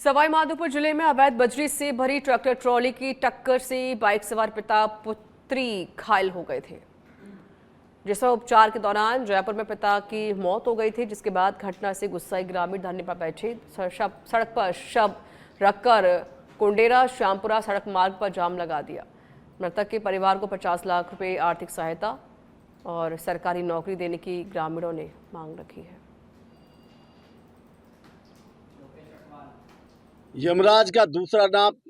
सवाई माधोपुर जिले में अवैध बजरी से भरी ट्रैक्टर ट्रॉली की टक्कर से बाइक सवार पिता पुत्री घायल हो गए थे, जिसमें उपचार के दौरान जयपुर में पिता की मौत हो गई थी। जिसके बाद घटना से गुस्साए ग्रामीण धरने पर बैठे, सड़क पर शव रखकर कुंडेरा श्यामपुरा सड़क मार्ग पर जाम लगा दिया। मृतक के परिवार को 50 लाख रुपए आर्थिक सहायता और सरकारी नौकरी देने की ग्रामीणों ने मांग रखी है। यमराज का दूसरा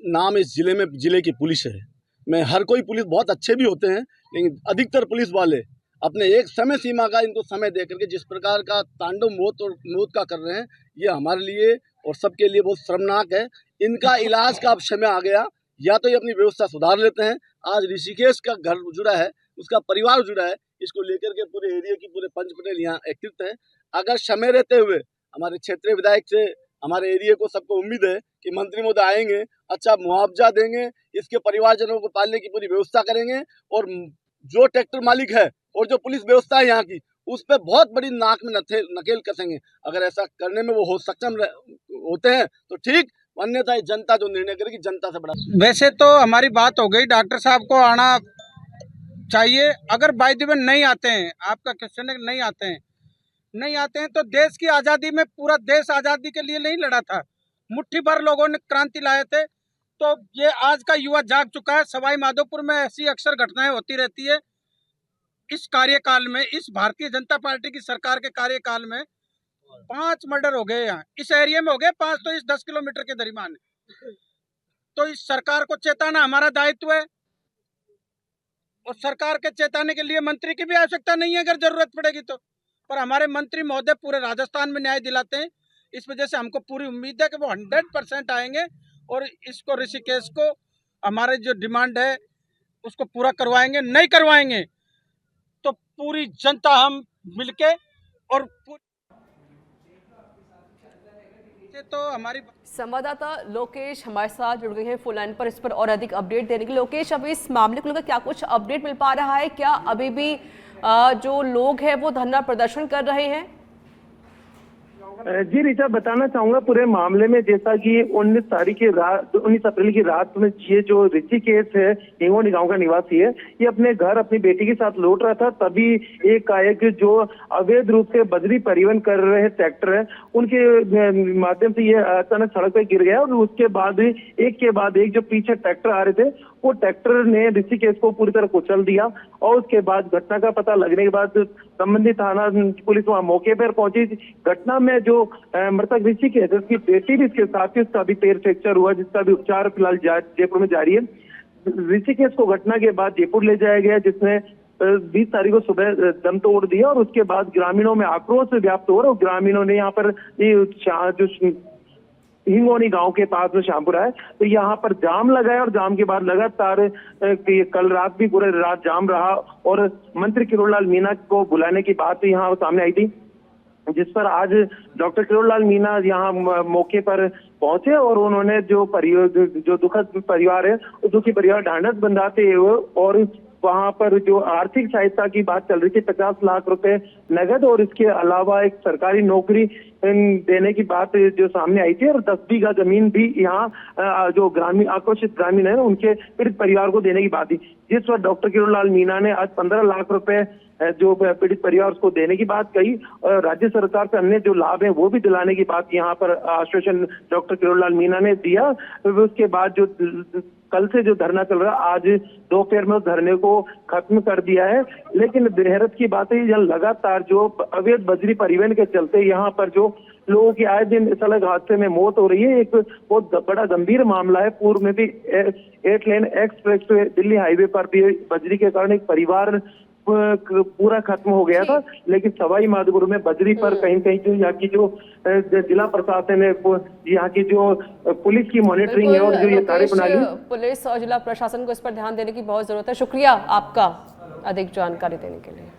नाम इस जिले की पुलिस है। मैं हर कोई पुलिस बहुत अच्छे भी होते हैं, लेकिन अधिकतर पुलिस वाले अपने एक समय सीमा का इनको समय दे करके जिस प्रकार का तांडव मौत का कर रहे हैं, ये हमारे लिए और सबके लिए बहुत शर्मनाक है। इनका इलाज का अब समय आ गया, या तो ये अपनी व्यवस्था सुधार लेते हैं। आज ऋषिकेश का घर जुड़ा है, उसका परिवार जुड़ा है, इसको लेकर के पूरे एरिया की पूरे पंच पटेल यहाँ एकत्रित हैं। अगर समय रहते हुए हमारे क्षेत्रीय विधायक से हमारे एरिया को सबको उम्मीद है कि मंत्री महोदय आएंगे, अच्छा मुआवजा देंगे, इसके परिवारजनों को पालने की पूरी व्यवस्था करेंगे और जो ट्रैक्टर मालिक है और जो पुलिस व्यवस्था है यहाँ की, उस पर बहुत बड़ी नाक में नकेल कसेंगे। अगर ऐसा करने में वो सक्षम होते हैं तो ठीक, अन्यथा जनता जो निर्णय करेगी, जनता से बड़ा। वैसे तो हमारी बात हो गई, डॉक्टर साहब को आना चाहिए। अगर बाय द वे नहीं आते हैं, आपका क्वेश्चन है नहीं आते हैं तो देश की आज़ादी में पूरा देश आज़ादी के लिए नहीं लड़ा था, मुट्ठी भर लोगों ने क्रांति लाए थे। तो ये आज का युवा जाग चुका है। सवाई माधोपुर में ऐसी अक्सर घटनाएं होती रहती है। इस कार्यकाल में, इस भारतीय जनता पार्टी की सरकार के कार्यकाल में 5 मर्डर हो गए यहाँ इस एरिया में, हो गए 5 तो इस 10 किलोमीटर के दरमियान। तो इस सरकार को चेताना हमारा दायित्व है और सरकार के चेताने के लिए मंत्री की भी आवश्यकता नहीं है अगर जरूरत पड़ेगी तो। पर हमारे मंत्री महोदय पूरे राजस्थान में न्याय दिलाते हैं, इस वजह से हमको पूरी उम्मीद है कि वो 100% आएंगे और इसको ऋषिकेश को हमारे जो डिमांड है उसको पूरा करवाएंगे। नहीं करवाएंगे तो पूरी जनता हम मिलके और तो हमारी संवाददाता लोकेश हमारे साथ जुड़ गए हैं फोन लाइन पर, इस पर और अधिक अपडेट देने के लिए। लोकेश, अभी इस मामले को लेकर क्या कुछ अपडेट मिल पा रहा है? क्या अभी भी जो लोग हैं वो धरना प्रदर्शन कर रहे हैं? जी ऋचा, बताना चाहूंगा पूरे मामले में, जैसा कि 19 अप्रैल की रात में ये जो ऋषिकेश है, हिंगोनी गांव का निवासी है, ये अपने घर अपनी बेटी के साथ लौट रहा था। तभी एक जो अवैध रूप से बजरी परिवहन कर रहे ट्रैक्टर है, उनके माध्यम से ये अचानक सड़क पर गिर गया और उसके बाद एक के बाद एक जो पीछे ट्रैक्टर आ रहे थे, वो ट्रैक्टर ने ऋषिकेश को पूरी तरह कुचल दिया। और उसके बाद घटना का पता लगने के बाद संबंधित थाना पुलिस वहां मौके पर पहुंची। घटना में जो मृतक ऋषिकेश, उसकी बेटी भी इसके साथ ही, उसका भी पैर फ्रैक्चर हुआ, जिसका भी उपचार फिलहाल जयपुर में जारी है। ऋषिकेश को घटना के बाद जयपुर ले जाया गया, जिसने 20 तारीख को सुबह दम तोड़ दिया और उसके बाद ग्रामीणों में आक्रोश व्याप्त हो रहा है। ग्रामीणों ने यहाँ पर जो हिंगोनी गांव के पास में श्यामपुरा है, तो यहाँ पर जाम लगाया और जाम के बाद लगातार कल रात भी पूरे रात जाम रहा और मंत्री किरोड़लाल मीणा को बुलाने की बात यहाँ सामने आई थी, जिस पर आज डॉक्टर किरोड़लाल मीणा यहाँ मौके पर पहुंचे और उन्होंने जो दुखद परिवार है, उस दुखी परिवार ढांढस बंधाते हुए और वहां पर जो आर्थिक सहायता की बात चल रही थी, 50 लाख रुपए नगद और इसके अलावा एक सरकारी नौकरी देने की बात जो सामने आई थी और 10 बीघा जमीन भी यहाँ जो ग्रामीण आक्रोशित ग्रामीण है उनके पीड़ित परिवार को देने की बात थी, जिस पर डॉक्टर किरोड़लाल मीणा ने आज 15 लाख रुपए जो पीड़ित परिवार को देने की बात कही और राज्य सरकार से अन्य जो लाभ है वो भी दिलाने की बात यहाँ पर आश्वासन डॉक्टर किरोड़लाल मीणा ने दिया। उसके बाद जो कल से जो धरना चल रहा, आज दोपहर में उस धरने को खत्म कर दिया है। लेकिन हैरत की बात है, लगातार जो अवैध बजरी परिवहन के चलते यहाँ पर जो लोगों की आए दिन सड़क हादसे में मौत हो रही है, एक बहुत बड़ा गंभीर मामला है। पूर्व में भी 8 लेन एक्सप्रेस दिल्ली हाईवे पर भी बजरी के कारण एक परिवार पूरा खत्म हो गया था। लेकिन सवाई माधोपुर में बजरी पर कहीं कहीं जो यहाँ की जो जिला प्रशासन है, यहाँ की जो पुलिस की मॉनिटरिंग है और जो ये कार्यप्रणाली, पुलिस और जिला प्रशासन को इस पर ध्यान देने की बहुत जरूरत है। शुक्रिया आपका अधिक जानकारी देने के लिए।